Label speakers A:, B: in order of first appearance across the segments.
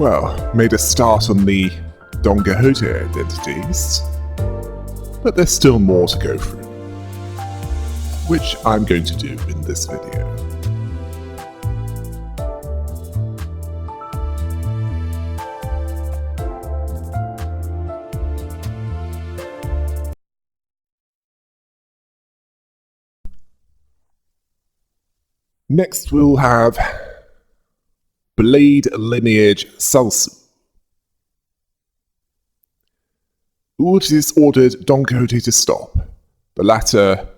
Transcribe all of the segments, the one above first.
A: made a start on the Don Quixote identities, but there's still more to go through, which I'm going to do in this video. Next we'll have Blade Lineage Salsu. Urtis ordered Don Quixote to stop. The latter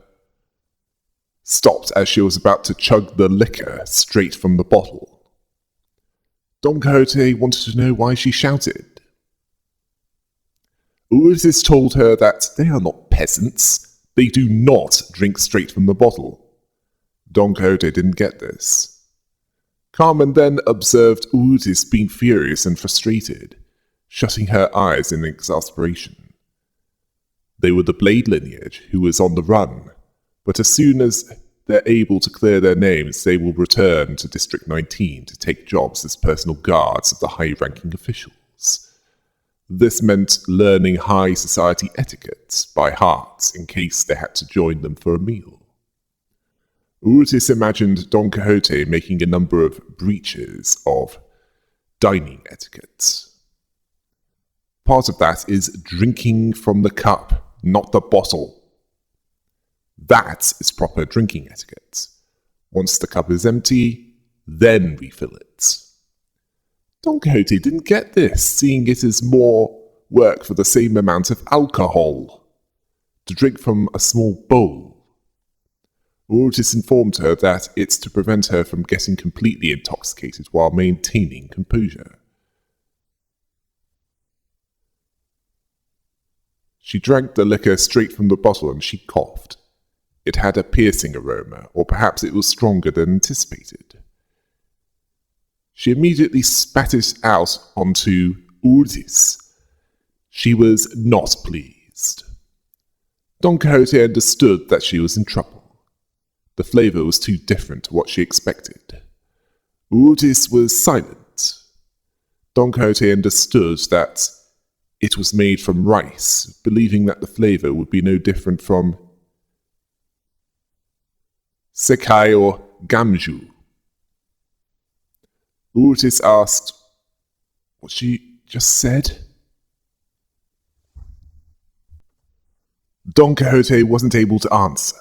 A: stopped as she was about to chug the liquor straight from the bottle. Don Quixote wanted to know why she shouted. Urtis told her that they are not peasants. They do not drink straight from the bottle. Don Quixote didn't get this. Carmen then observed Urtis being furious and frustrated, shutting her eyes in exasperation. They were the Blade lineage who was on the run, but as soon as they're able to clear their names, they will return to District 19 to take jobs as personal guards of the high-ranking officials. This meant learning high society etiquette by heart in case they had to join them for a meal. Urtis imagined Don Quixote making a number of breaches of dining etiquette. Part of that is drinking from the cup, not the bottle. That is proper drinking etiquette. Once the cup is empty, then refill it. Don Quixote didn't get this, seeing it as more work for the same amount of alcohol. To drink from a small bowl. Urtis informed her that it's to prevent her from getting completely intoxicated while maintaining composure. She drank the liquor straight from the bottle and she coughed. It had a piercing aroma, or perhaps it was stronger than anticipated. She immediately spat it out onto Urtis. She was not pleased. Don Quixote understood that she was in trouble. The flavour was too different to what she expected. Urtis was silent. Don Quixote understood that it was made from rice, believing that the flavour would be no different from sekai or gamju. Urtis asked what she just said. Don Quixote wasn't able to answer.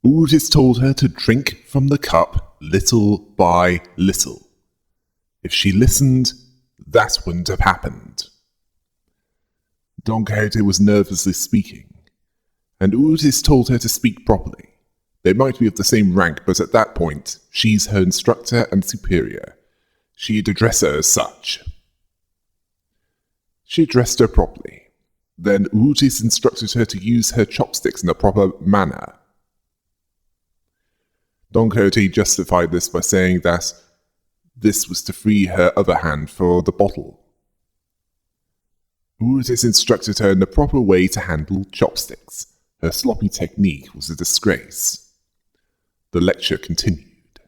A: Urtis told her to drink from the cup little by little. If she listened, that wouldn't have happened. Don Quixote was nervously speaking, and Urtis told her to speak properly. They might be of the same rank, but at that point, she's her instructor and superior. She'd address her as such. She addressed her properly. Then Urtis instructed her to use her chopsticks in a proper manner. Don Quixote justified this by saying that this was to free her other hand for the bottle. Urtis instructed her in the proper way to handle chopsticks. Her sloppy technique was a disgrace. The lecture continued.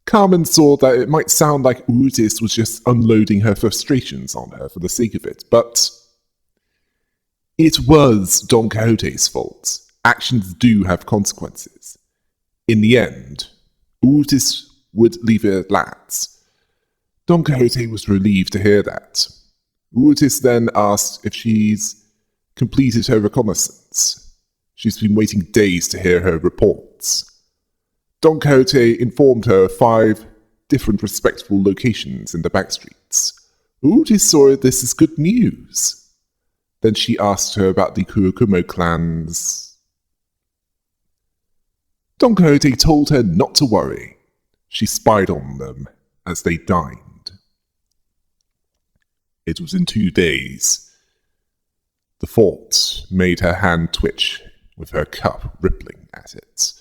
A: Carmen saw that it might sound like Urtis was just unloading her frustrations on her for the sake of it, but it was Don Quixote's fault. Actions do have consequences. In the end, Urtis would leave it at that. Don Quixote was relieved to hear that. Urtis then asked if she's completed her reconnaissance. She's been waiting days to hear her reports. Don Quixote informed her of 5 different respectable locations in the backstreets. Urtis saw this as good news. Then she asked her about the Kurokumo clans. Don Quixote told her not to worry. She spied on them as they dined. It was in 2 days. The thought made her hand twitch, with her cup rippling at it.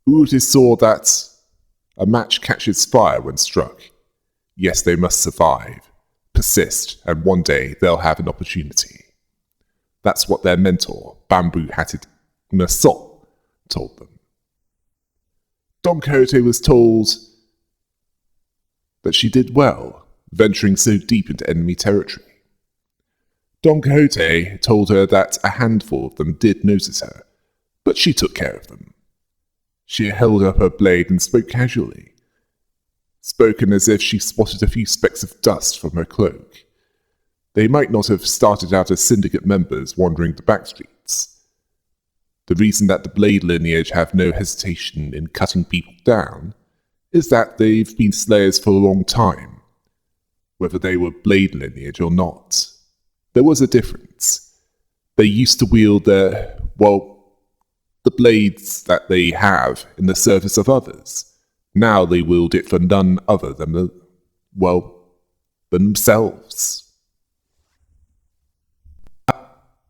A: Urtis saw that a match catches fire when struck. Yes, they must survive, persist, and one day they'll have an opportunity. That's what their mentor, Bamboo-Hatted Mersault, told them. Don Quixote was told but she did well, venturing so deep into enemy territory. Don Quixote told her that a handful of them did notice her, but she took care of them. She held up her blade and spoke casually, spoken as if she spotted a few specks of dust from her cloak. They might not have started out as syndicate members wandering the backstreets. The reason that the Blade lineage have no hesitation in cutting people down is that they've been slayers for a long time, whether they were Blade lineage or not. There was a difference. They used to wield the blades that they have in the service of others. Now they wield it for none other than themselves.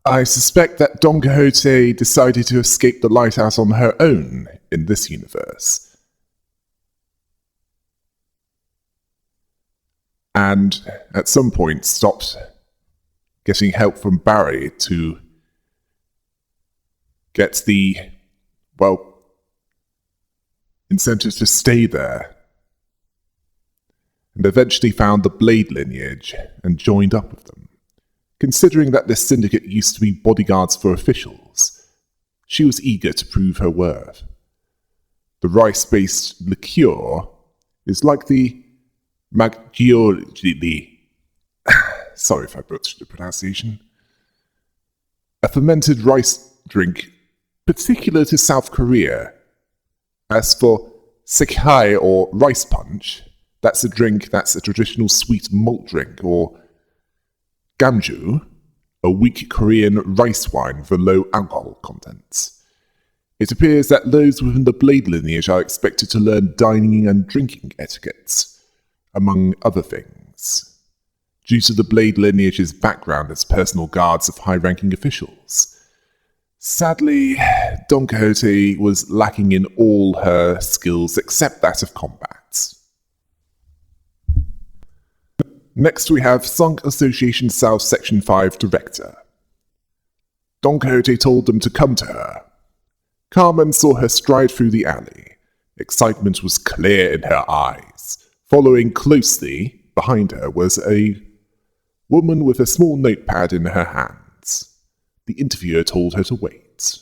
A: I suspect that Don Quixote decided to escape the lighthouse on her own in this universe. And at some point stopped getting help from Barry to get the, incentive to stay there, and eventually found the Blade lineage and joined up with them. Considering that this syndicate used to be bodyguards for officials, she was eager to prove her worth. The rice-based liqueur is like the sorry if I butchered the pronunciation, a fermented rice drink particular to South Korea. As for sekhai or rice punch, that's a drink that's a traditional sweet malt drink, or gamju, a weak Korean rice wine with low alcohol contents. It appears that those within the Blade lineage are expected to learn dining and drinking etiquettes, among other things, due to the Blade lineage's background as personal guards of high-ranking officials. Sadly, Don Quixote was lacking in all her skills except that of combat. Next we have Sunk Association South Section 5 Director. Don Quixote told them to come to her. Carmen saw her stride through the alley. Excitement was clear in her eyes. Following closely behind her was a woman with a small notepad in her hands. The interviewer told her to wait.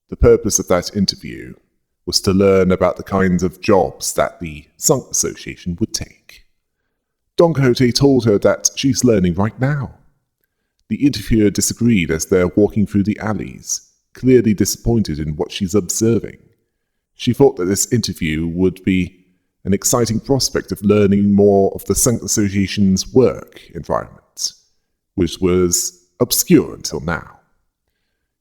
A: The purpose of that interview was to learn about the kinds of jobs that the Sunk Association would take. Don Quixote told her that she's learning right now. The interviewer disagreed as they're walking through the alleys, clearly disappointed in what she's observing. She thought that this interview would be an exciting prospect of learning more of the Sunk Association's work environment, which was obscure until now.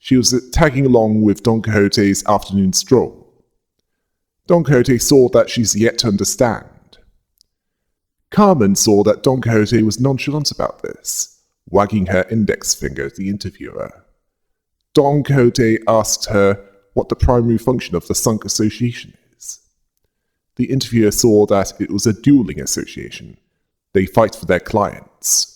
A: She was tagging along with Don Quixote's afternoon stroll. Don Quixote saw that she's yet to understand. Carmen saw that Don Quixote was nonchalant about this, wagging her index finger at the interviewer. Don Quixote asked her what the primary function of the Sunk Association is. The interviewer saw that it was a dueling association. They fight for their clients.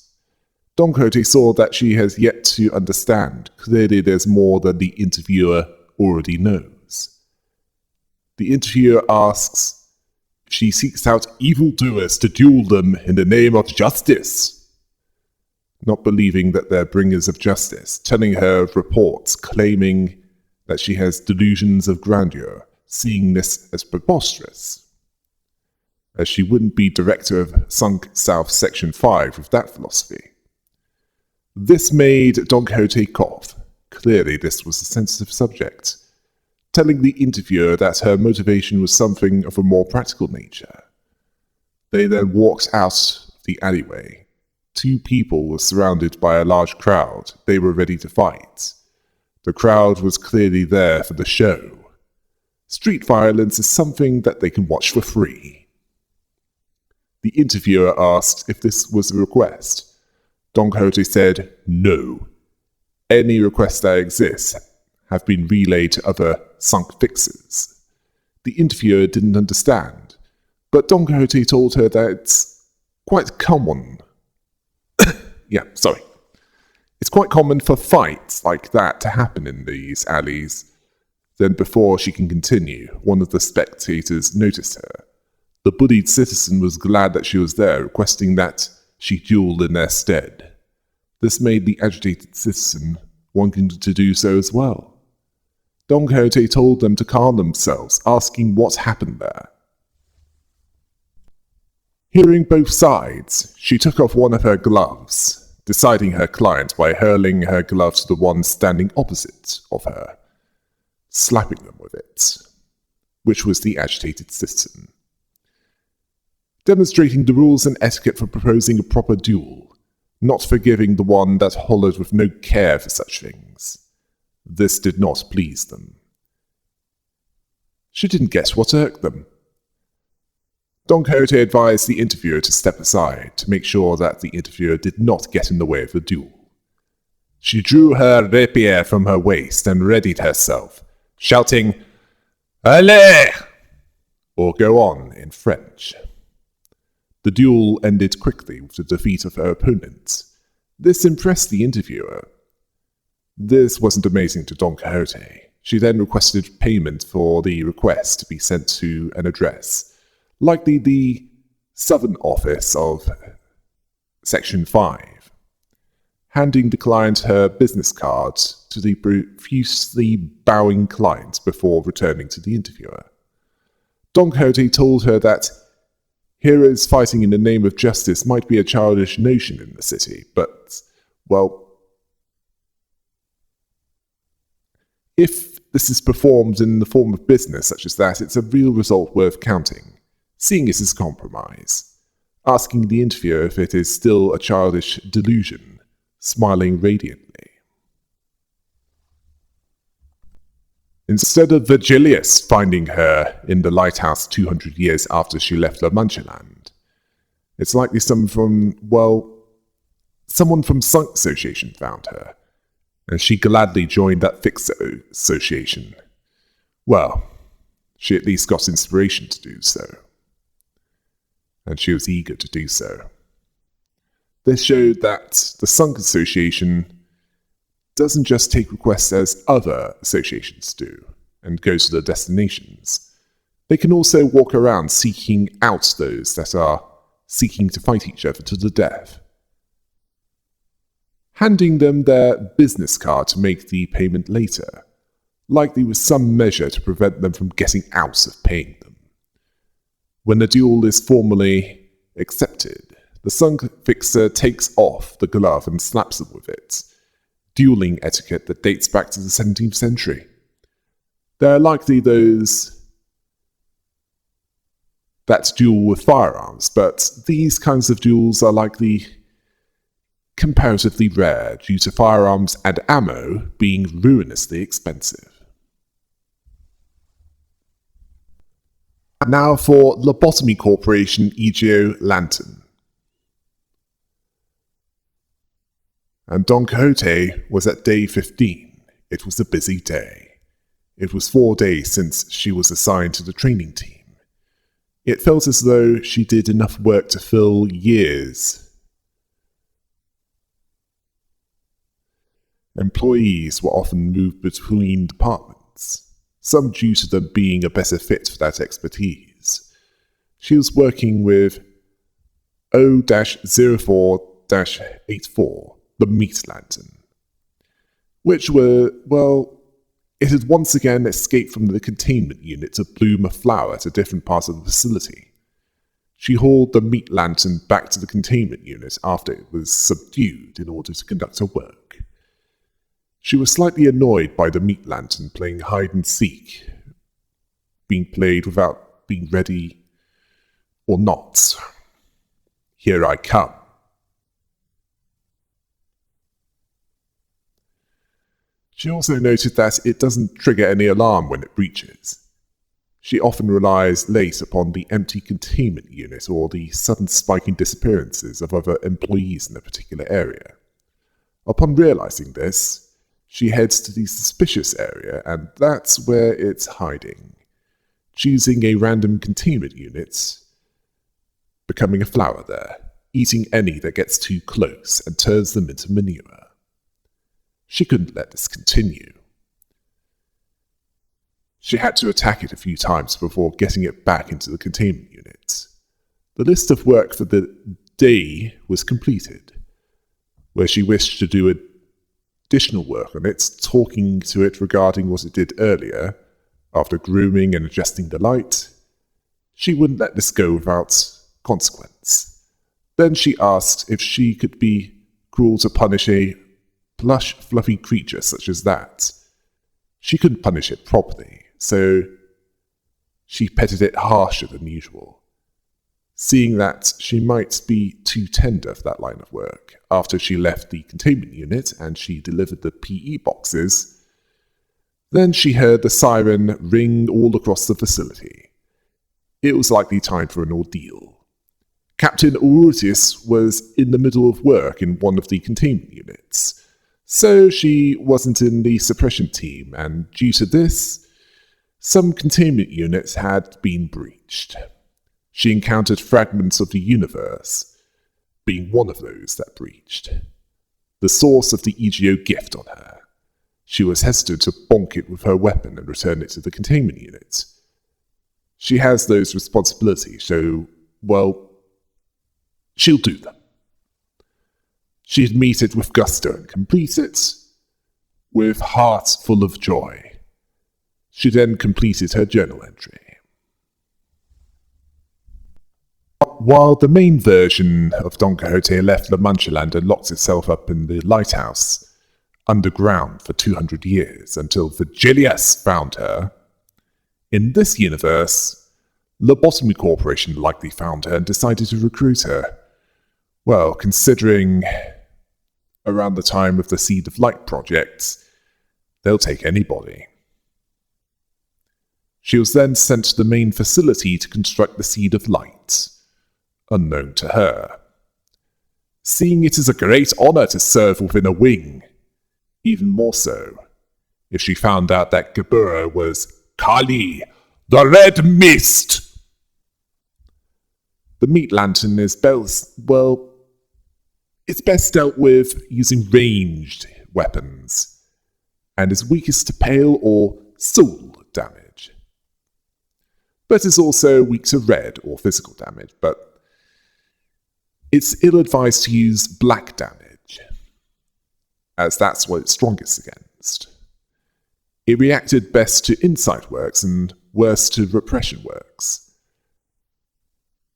A: Don Quixote saw that she has yet to understand. Clearly there's more than the interviewer already knows. The interviewer asks, she seeks out evildoers to duel them in the name of justice. Not believing that they're bringers of justice, telling her of reports claiming that she has delusions of grandeur, seeing this as preposterous, as she wouldn't be director of Sunk South Section 5 with that philosophy. This made Don Quixote cough. Clearly this was a sensitive subject, telling the interviewer that her motivation was something of a more practical nature. They then walked out of the alleyway. Two people were surrounded by a large crowd. They were ready to fight. The crowd was clearly there for the show. Street violence is something that they can watch for free. The interviewer asked if this was a request. Don Quixote said, no. Any requests that exist have been relayed to other Sunk fixers. The interviewer didn't understand, but Don Quixote told her that it's quite common. It's quite common for fights like that to happen in these alleys. Then before she can continue, one of the spectators noticed her. The bullied citizen was glad that she was there, requesting that she duel in their stead. This made the agitated citizen wanting to do so as well. Don Quixote told them to calm themselves, asking what happened there. Hearing both sides, she took off one of her gloves, deciding her client by hurling her glove to the one standing opposite of her, slapping them with it, which was the agitated citizen. Demonstrating the rules and etiquette for proposing a proper duel, not forgiving the one that hollered with no care for such things. This did not please them. She didn't guess what irked them. Don Quixote advised the interviewer to step aside to make sure that the interviewer did not get in the way of the duel. She drew her rapier from her waist and readied herself, shouting, "Allez!" or "Go on" in French. The duel ended quickly with the defeat of her opponent. This impressed the interviewer. This wasn't amazing to Don Quixote. She then requested payment for the request to be sent to an address, likely the southern office of Section 5, handing the client her business card to the profusely bowing client before returning to the interviewer. Don Quixote told her that heroes fighting in the name of justice might be a childish notion in the city, but, well, if this is performed in the form of business such as that, it's a real result worth counting, seeing it as compromise, asking the interviewer if it is still a childish delusion, smiling radiantly. Instead of Virgilius finding her in the lighthouse 200 years after she left La Mancha Land, it's likely someone from Sunk Association found her, and she gladly joined that fixed association. Well, she at least got inspiration to do so, and she was eager to do so. This showed that the Sunk Association doesn't just take requests as other associations do, and go to their destinations. They can also walk around seeking out those that are seeking to fight each other to the death, handing them their business card to make the payment later, likely with some measure to prevent them from getting out of paying them. When the duel is formally accepted, the Sunk Fixer takes off the glove and slaps them with it, dueling etiquette that dates back to the 17th century. There are likely those that duel with firearms, but these kinds of duels are likely comparatively rare due to firearms and ammo being ruinously expensive. Now for Lobotomy Corporation e.g.o. Lantern. And Don Quixote was at day 15. It was a busy day. It was 4 days since she was assigned to the training team. It felt as though she did enough work to fill years. Employees were often moved between departments, some due to them being a better fit for that expertise. She was working with O-04-84, the Meat Lantern, which it had once again escaped from the containment unit to bloom a flower at a different part of the facility. She hauled the Meat Lantern back to the containment unit after it was subdued in order to conduct her work. She was slightly annoyed by the Meat Lantern playing hide-and-seek, being played without being ready or not. Here I come. She also noted that it doesn't trigger any alarm when it breaches. She often relies late upon the empty containment unit or the sudden spiking disappearances of other employees in a particular area. Upon realizing this, she heads to the suspicious area, and that's where it's hiding, choosing a random containment unit, becoming a flower there, eating any that gets too close and turns them into manure. She couldn't let this continue. She had to attack it a few times before getting it back into the containment unit. The list of work for the day was completed, where she wished to do additional work on it, talking to it regarding what it did earlier. After grooming and adjusting the light, she wouldn't let this go without consequence. Then she asked if she could be cruel to punish a plush, fluffy creature such as that. She couldn't punish it properly, so she petted it harsher than usual, seeing that she might be too tender for that line of work. After she left the containment unit and she delivered the PE boxes, then she heard the siren ring all across the facility. It was likely time for an ordeal. Captain Aurutius was in the middle of work in one of the containment units, so she wasn't in the suppression team, and due to this, some containment units had been breached. She encountered fragments of the universe, being one of those that breached. The source of the e.g.o gift on her. She was hesitant to bonk it with her weapon and return it to the containment unit. She has those responsibilities, so, well, she'll do them. She'd meet it with gusto and complete it with heart full of joy. She then completed her journal entry. While the main version of Don Quixote left La Mancha Land and locked itself up in the lighthouse underground for 200 years until Virgilius found her, in this universe, Lobotomy Corporation likely found her and decided to recruit her. Well, considering around the time of the Seed of Light project, they'll take anybody. She was then sent to the main facility to construct the Seed of Light, unknown to her. Seeing it as a great honor to serve within a wing, even more so if she found out that e.g.o was Kali, the Red Mist. The meat lantern is it's best dealt with using ranged weapons, and is weakest to pale or soul damage. But is also weak to red or physical damage, but it's ill-advised to use black damage, as that's what it's strongest against. It reacted best to insight works and worst to repression works.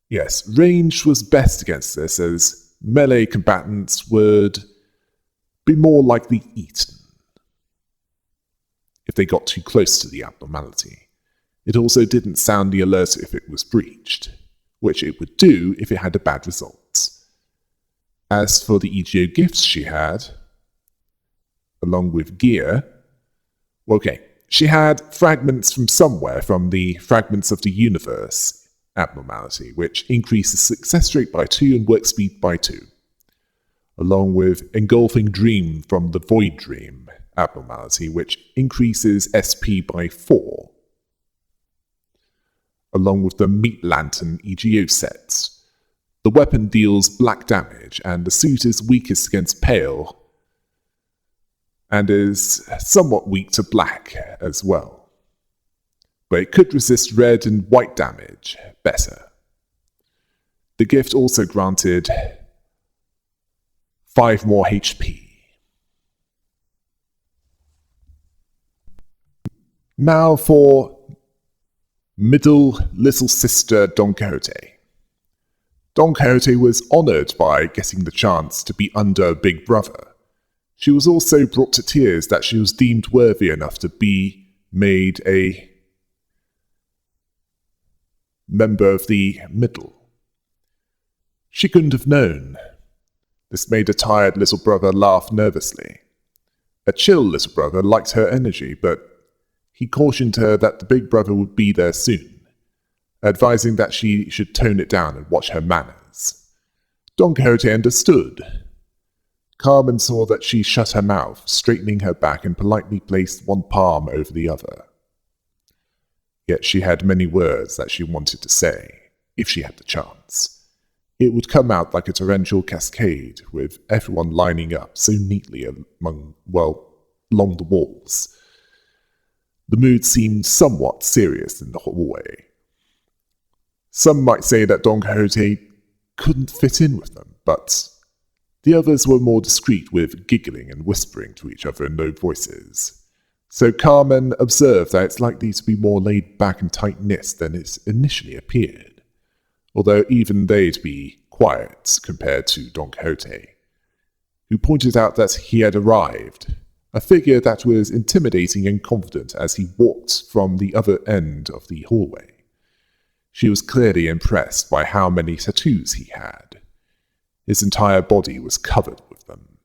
A: Yes, range was best against this, as melee combatants would be more likely eaten if they got too close to the abnormality. It also didn't sound the alert if it was breached, which it would do if it had a bad result. As for the e.g.o gifts she had, along with gear, she had fragments from somewhere from the Fragments of the Universe abnormality, which increases success rate by 2 and work speed by 2, along with Engulfing Dream from the Void Dream abnormality, which increases SP by 4, along with the Meat Lantern e.g.o sets. The weapon deals black damage, and the suit is weakest against pale, and is somewhat weak to black as well. But it could resist red and white damage better. The gift also granted 5 more HP. Now for middle little sister Don Quixote. Don Quixote was honoured by getting the chance to be under Big Brother. She was also brought to tears that she was deemed worthy enough to be made a member of the middle. She couldn't have known. This made a tired little brother laugh nervously. A chill little brother liked her energy, but he cautioned her that the big brother would be there soon, advising that she should tone it down and watch her manners. Don Quixote understood. Carmen saw that she shut her mouth, straightening her back, and politely placed one palm over the other. Yet she had many words that she wanted to say, if she had the chance. It would come out like a torrential cascade, with everyone lining up so neatly along the walls. The mood seemed somewhat serious in the hallway. Some might say that Don Quixote couldn't fit in with them, but the others were more discreet, with giggling and whispering to each other in low voices. So Carmen observed that it's likely to be more laid back and tight-knit than it initially appeared, although even they'd be quiet compared to Don Quixote, who pointed out that he had arrived, a figure that was intimidating and confident as he walked from the other end of the hallway. She was clearly impressed by how many tattoos he had. His entire body was covered with them.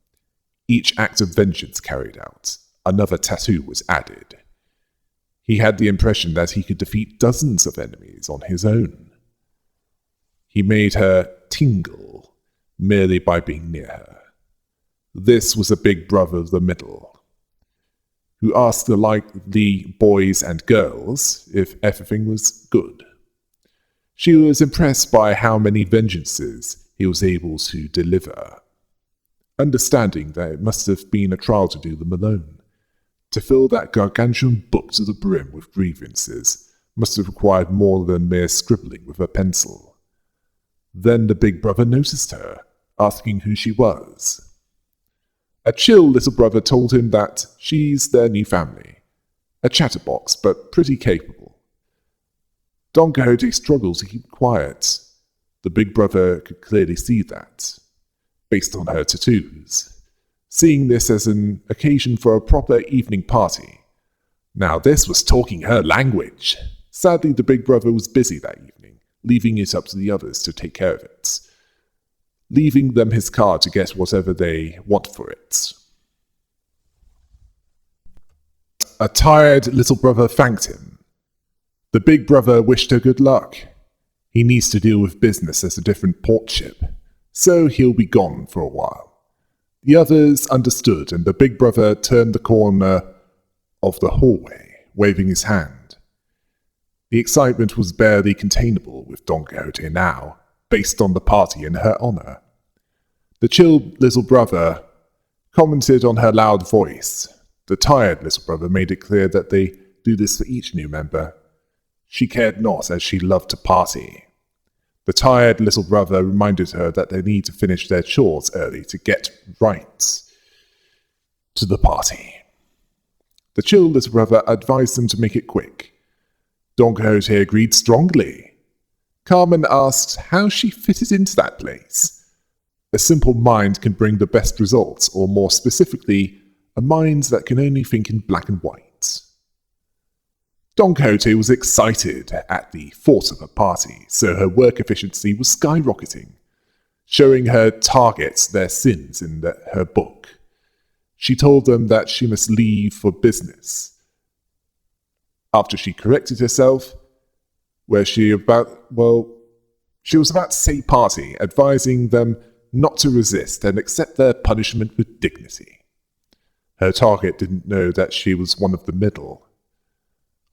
A: Each act of vengeance carried out, another tattoo was added. He had the impression that he could defeat dozens of enemies on his own. He made her tingle merely by being near her. This was a big brother of the middle, who asked the boys and girls if everything was good. She was impressed by how many vengeances he was able to deliver, understanding that it must have been a trial to do them alone. To fill that gargantuan book to the brim with grievances must have required more than mere scribbling with a pencil. Then the big brother noticed her, asking who she was. A chill little brother told him that she's their new family, a chatterbox but pretty capable. Don Quixote struggled to keep quiet. The big brother could clearly see that, based on her tattoos, seeing this as an occasion for a proper evening party. Now this was talking her language. Sadly, the big brother was busy that evening, leaving it up to the others to take care of it, leaving them his card to get whatever they want for it. A tired little brother thanked him. The big brother wished her good luck. He needs to deal with business at a different port ship, so he'll be gone for a while. The others understood, and the big brother turned the corner of the hallway, waving his hand. The excitement was barely containable with Don Quixote now, based on the party in her honor. The chill little brother commented on her loud voice. The tired little brother made it clear that they do this for each new member. She cared not, as she loved to party. The tired little brother reminded her that they need to finish their chores early to get right to the party. The chill little brother advised them to make it quick. Don Quixote agreed strongly. Carmen asked how she fitted into that place. A simple mind can bring the best results, or more specifically, a mind that can only think in black and white. Don Quixote was excited at the thought of a party, so her work efficiency was skyrocketing, showing her targets their sins in her book. She told them that she must leave for business. After she corrected herself, she was about to say party, advising them not to resist and accept their punishment with dignity. Her target didn't know that she was one of the middle.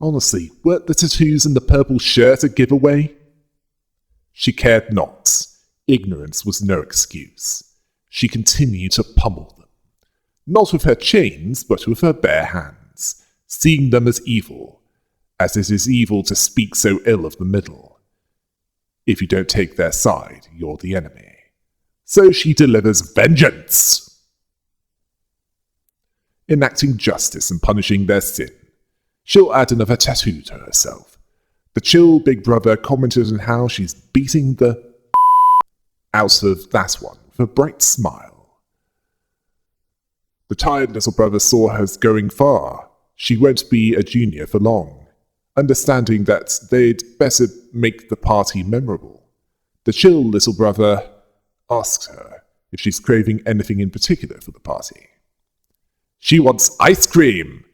A: Honestly, weren't the tattoos and the purple shirt a giveaway? She cared not. Ignorance was no excuse. She continued to pummel them. Not with her chains, but with her bare hands, seeing them as evil, as it is evil to speak so ill of the middle. If you don't take their side, you're the enemy. So she delivers vengeance, enacting justice and punishing their sin. She'll add another tattoo to herself. The chill big brother commented on how she's beating the out of that one with a bright smile. The tired little brother saw her going far. She won't be a junior for long, understanding that they'd better make the party memorable. The chill little brother asked her if she's craving anything in particular for the party. She wants ice cream,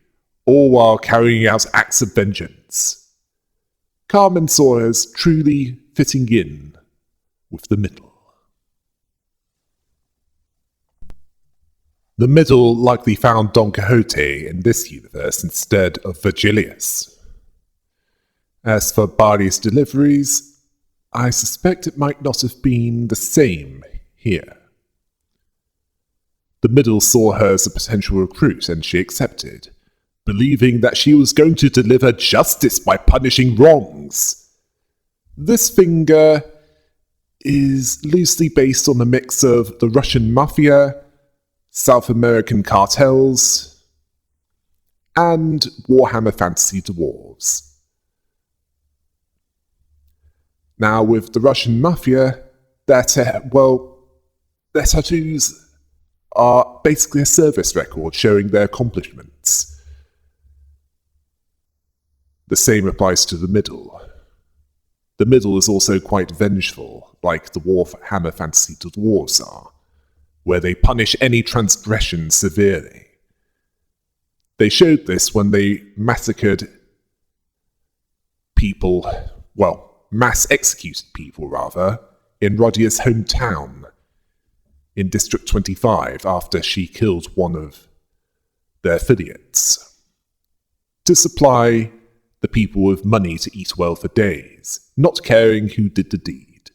A: all while carrying out acts of vengeance. Carmen saw her as truly fitting in with the middle. The middle likely found Don Quixote in this universe instead of Virgilius. As for Barney's deliveries, I suspect it might not have been the same here. The middle saw her as a potential recruit, and she accepted, believing that she was going to deliver justice by punishing wrongs. This finger is loosely based on a mix of the Russian mafia, South American cartels, and Warhammer Fantasy Dwarves. Now, with the Russian mafia, their tattoos are basically a service record showing their accomplishments. The same applies to the middle. The middle is also quite vengeful, like the Warhammer Fantasy Dwarves are, where they punish any transgression severely. They showed this when they massacred people, mass executed people rather, in Rodia's hometown in District 25 after she killed one of their affiliates, to supply the people with money to eat well for days, not caring who did the deed,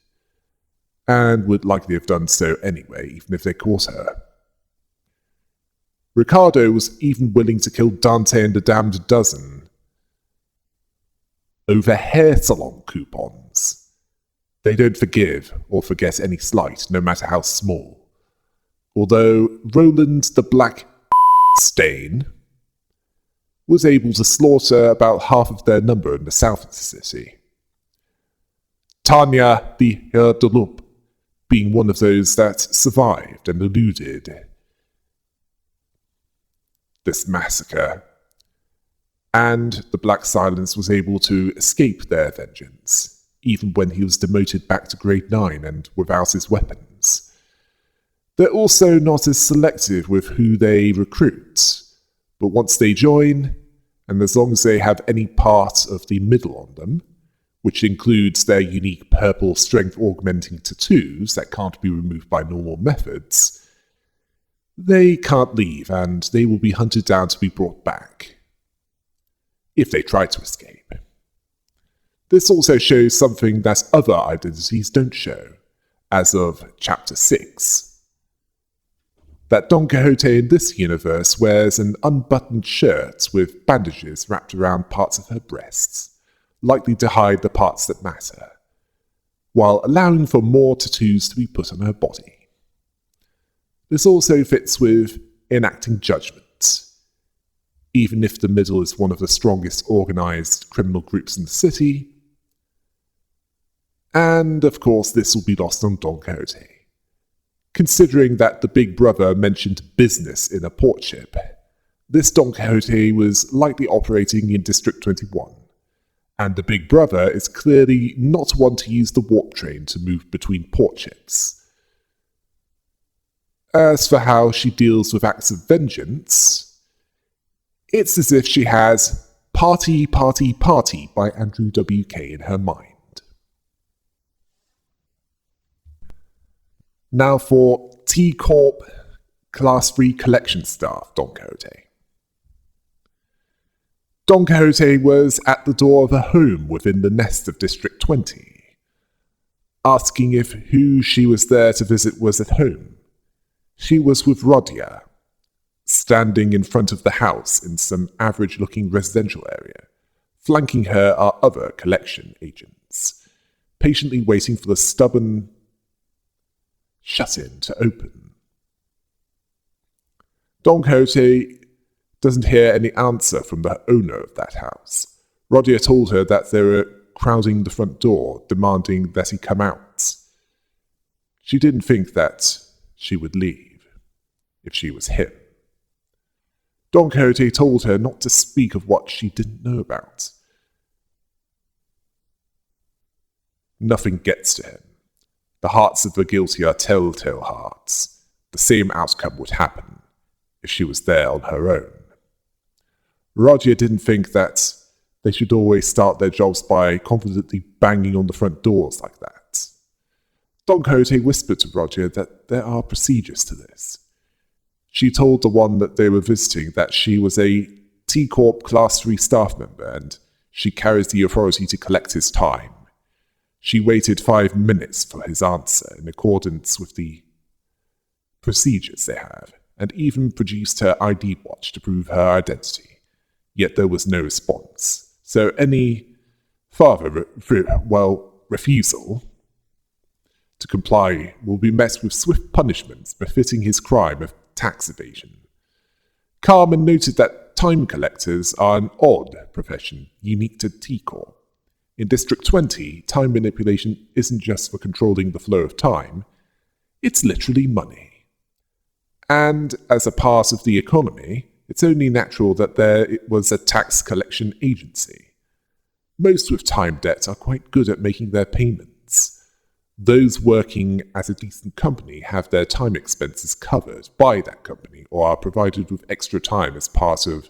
A: and would likely have done so anyway, even if they caught her. Ricardo was even willing to kill Dante and the Damned Dozen over hair salon coupons. They don't forgive or forget any slight, no matter how small. Although Roland the Black Stain was able to slaughter about half of their number in the south of the city. Tanya the Herdelup being one of those that survived and eluded this massacre, and the Black Silence was able to escape their vengeance, even when he was demoted back to grade 9 and without his weapons. They're also not as selective with who they recruit, but once they join, and as long as they have any part of the middle on them, which includes their unique purple strength-augmenting tattoos that can't be removed by normal methods, they can't leave, and they will be hunted down to be brought back, if they try to escape. This also shows something that other identities don't show, as of Chapter 6. That Don Quixote in this universe wears an unbuttoned shirt with bandages wrapped around parts of her breasts, likely to hide the parts that matter, while allowing for more tattoos to be put on her body. This also fits with enacting judgment, even if the middle is one of the strongest organized criminal groups in the city. And of course, this will be lost on Don Quixote, considering that the Big Brother mentioned business in a port ship. This Don Quixote was likely operating in District 21, and the Big Brother is clearly not one to use the warp train to move between port ships. As for how she deals with acts of vengeance, it's as if she has Party, Party, Party by Andrew W.K. in her mind. Now for T-Corp Class 3 Collection Staff Don Quixote. Don Quixote was at the door of a home within the nest of District 20, asking if who she was there to visit was at home. She was with Rodia, standing in front of the house in some average-looking residential area. Flanking her are other collection agents, patiently waiting for the stubborn shut-in to open. Don Quixote doesn't hear any answer from the owner of that house. Rodia told her that they were crowding the front door, demanding that he come out. She didn't think that she would leave if she was him. Don Quixote told her not to speak of what she didn't know about. Nothing gets to him. The hearts of the guilty are telltale hearts. The same outcome would happen if she was there on her own. Roger didn't think that they should always start their jobs by confidently banging on the front doors like that. Don Quixote whispered to Roger that there are procedures to this. She told the one that they were visiting that she was a T-Corp Class 3 staff member and she carries the authority to collect his time. She waited 5 minutes for his answer in accordance with the procedures they have, and even produced her ID watch to prove her identity. Yet there was no response. So any refusal to comply will be met with swift punishments befitting his crime of tax evasion. Carmen noted that time collectors are an odd profession unique to e.g.o. In District 20, time manipulation isn't just for controlling the flow of time, it's literally money. And as a part of the economy, it's only natural that there was a tax collection agency. Most with time debt are quite good at making their payments. Those working at a decent company have their time expenses covered by that company or are provided with extra time as part of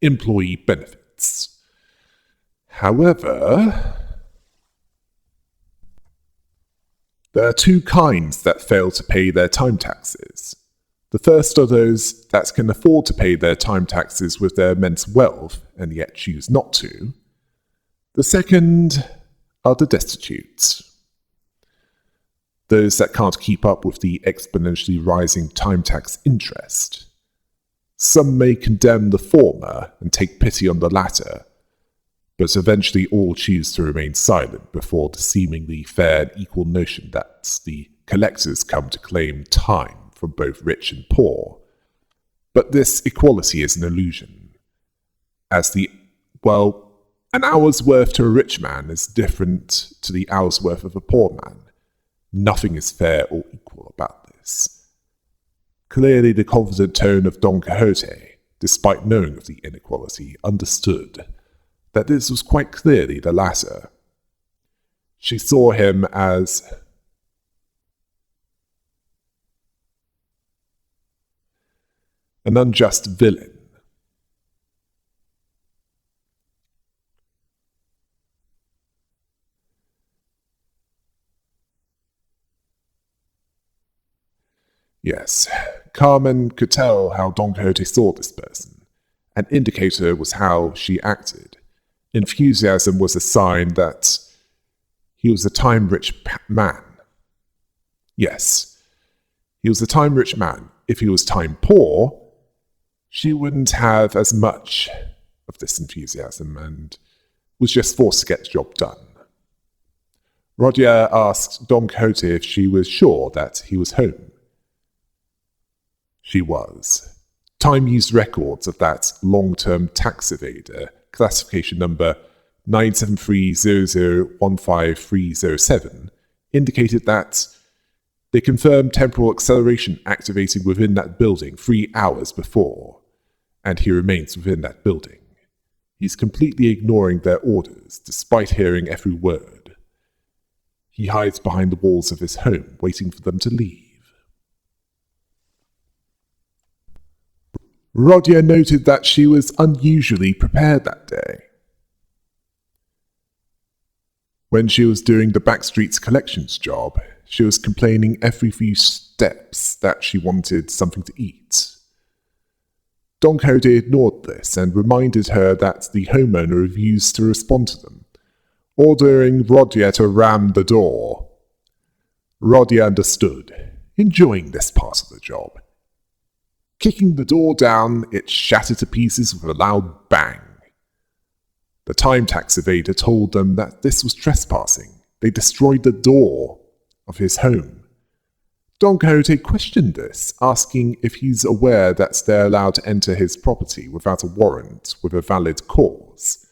A: employee benefits. However, there are two kinds that fail to pay their time taxes. The first are those that can afford to pay their time taxes with their immense wealth and yet choose not to. The second are the destitute. Those that can't keep up with the exponentially rising time tax interest. Some may condemn the former and take pity on the latter, but eventually all choose to remain silent before the seemingly fair and equal notion that the collectors come to claim time from both rich and poor. But this equality is an illusion, as an hour's worth to a rich man is different to the hour's worth of a poor man. Nothing is fair or equal about this. Clearly the confident tone of Don Quixote, despite knowing of the inequality, understood that this was quite clearly the latter. She saw him as an unjust villain. Yes, Carmen could tell how Don Quixote saw this person. An indicator was how she acted. Enthusiasm was a sign that he was a time-rich man. Yes, he was a time-rich man. If he was time-poor, she wouldn't have as much of this enthusiasm and was just forced to get the job done. Rodia asked Don Quixote if she was sure that he was home. She was. Time used records of that long-term tax evader, classification number 973001537, indicated that they confirmed temporal acceleration activating within that building 3 hours before, and he remains within that building. He's completely ignoring their orders, despite hearing every word. He hides behind the walls of his home, waiting for them to leave. Rodia noted that she was unusually prepared that day. When she was doing the Backstreets collections job, she was complaining every few steps that she wanted something to eat. Don Quixote ignored this and reminded her that the homeowner refused to respond to them, ordering Rodia to ram the door. Rodia understood, enjoying this part of the job. Kicking the door down, it shattered to pieces with a loud bang. The time tax evader told them that this was trespassing. They destroyed the door of his home. Don Quixote questioned this, asking if he's aware that they're allowed to enter his property without a warrant with a valid cause.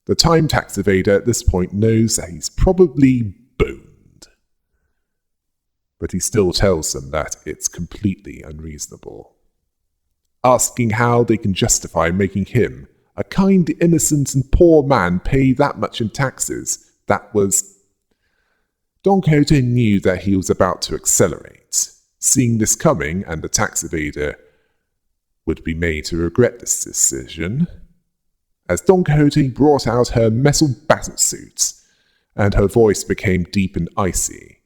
A: The time tax evader at this point knows that he's probably boned. But he still tells them that it's completely unreasonable, asking how they can justify making him, a kind, innocent, and poor man, pay that much in taxes. That was... Don Quixote knew that he was about to accelerate, seeing this coming, and the tax evader would be made to regret this decision, as Don Quixote brought out her metal battlesuit, and her voice became deep and icy.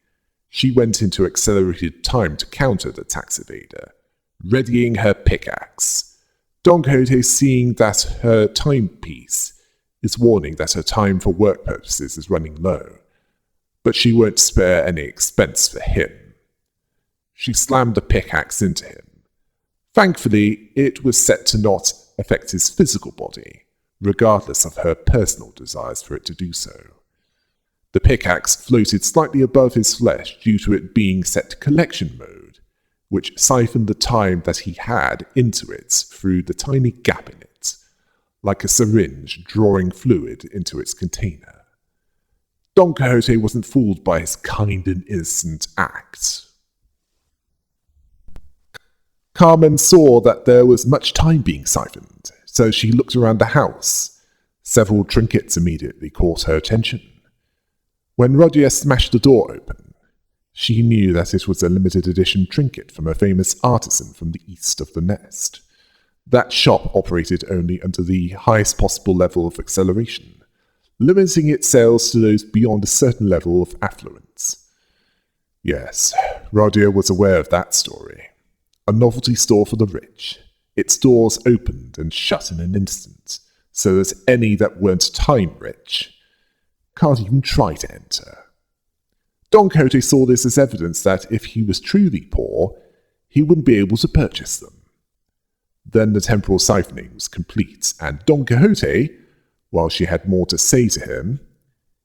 A: She went into accelerated time to counter the tax evader, readying her pickaxe. Don Quixote, seeing that her timepiece is warning that her time for work purposes is running low, but she won't spare any expense for him. She slammed the pickaxe into him. Thankfully, it was set to not affect his physical body, regardless of her personal desires for it to do so. The pickaxe floated slightly above his flesh due to it being set to collection mode, which siphoned the time that he had into it through the tiny gap in it, like a syringe drawing fluid into its container. Don Quixote wasn't fooled by his kind and innocent act. Carmen saw that there was much time being siphoned, so she looked around the house. Several trinkets immediately caught her attention. When Roger smashed the door open, she knew that it was a limited edition trinket from a famous artisan from the east of the nest. That shop operated only under the highest possible level of acceleration, limiting its sales to those beyond a certain level of affluence. Yes, Roger was aware of that story. A novelty store for the rich. Its doors opened and shut in an instant, so that any that weren't time-rich can't even try to enter. Don Quixote saw this as evidence that if he was truly poor, he wouldn't be able to purchase them. Then the temporal siphoning was complete, and Don Quixote, while she had more to say to him,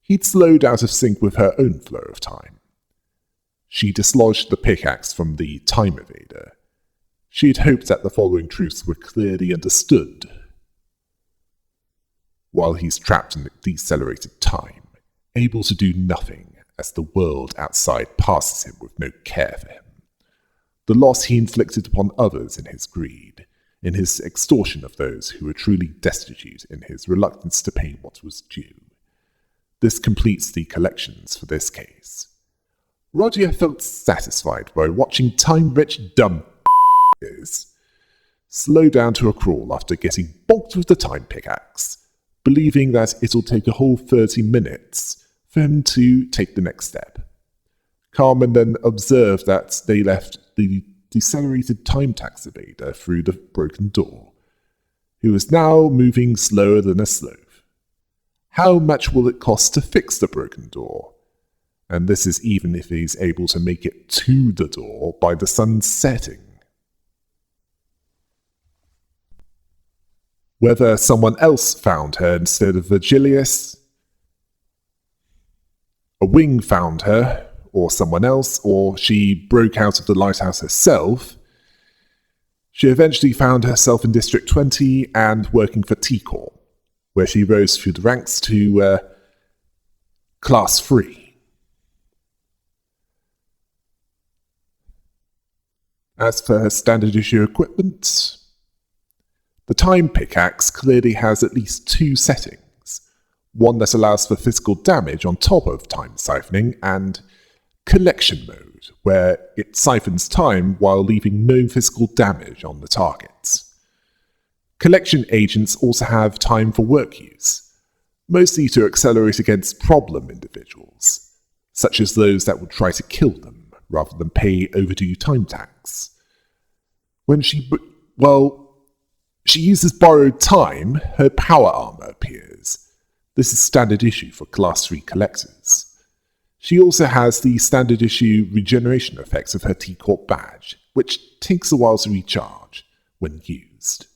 A: he'd slowed out of sync with her own flow of time. She dislodged the pickaxe from the time evader. She had hoped that the following truths were clearly understood. While he's trapped in decelerated time, able to do nothing as the world outside passes him with no care for him, the loss he inflicted upon others in his greed, in his extortion of those who were truly destitute, in his reluctance to pay what was due. This completes the collections for this case. Roger felt satisfied by watching time-rich dumb slow down to a crawl after getting bonked with the time pickaxe, believing that it'll take a whole 30 minutes for him to take the next step. Carmen then observed that they left the decelerated time tax evader through the broken door, who was now moving slower than a sloth. How much will it cost to fix the broken door? And this is even if he's able to make it to the door by the sun setting. Whether someone else found her instead of Virgilius, a wing found her, or someone else, or she broke out of the lighthouse herself, she eventually found herself in District 20 and working for e.g.o, where she rose through the ranks to Class 3. As for her standard issue equipment, the time pickaxe clearly has at least two settings, one that allows for physical damage on top of time siphoning, and collection mode, where it siphons time while leaving no physical damage on the targets. Collection agents also have time for work use, mostly to accelerate against problem individuals, such as those that would try to kill them rather than pay overdue time tax. When she uses borrowed time, her power armor appears. This is standard issue for Class 3 collectors. She also has the standard issue regeneration effects of her e.g.o badge, which takes a while to recharge when used.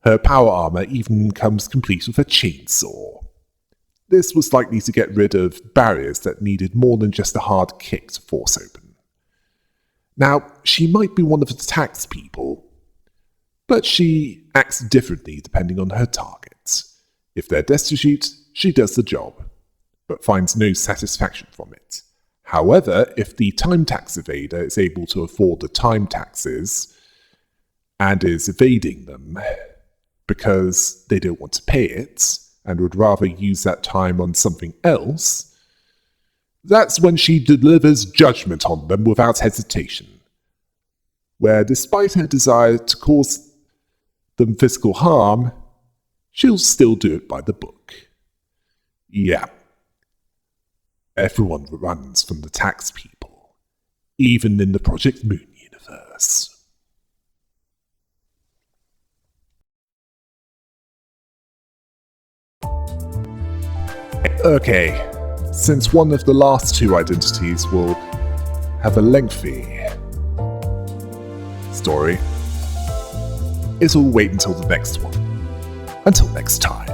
A: Her power armor even comes complete with a chainsaw. This was likely to get rid of barriers that needed more than just a hard kick to force open. Now, she might be one of the tax people, but she acts differently depending on her targets. If they're destitute, she does the job, but finds no satisfaction from it. However, if the time tax evader is able to afford the time taxes and is evading them because they don't want to pay it and would rather use that time on something else, that's when she delivers judgment on them without hesitation, where despite her desire to cause them physical harm, she'll still do it by the book. Yeah. Everyone runs from the tax people, even in the Project Moon universe. Okay, since one of the last two identities will have a lengthy story, it'll wait until the next one. Until next time.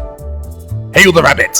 A: Hail the rabbit!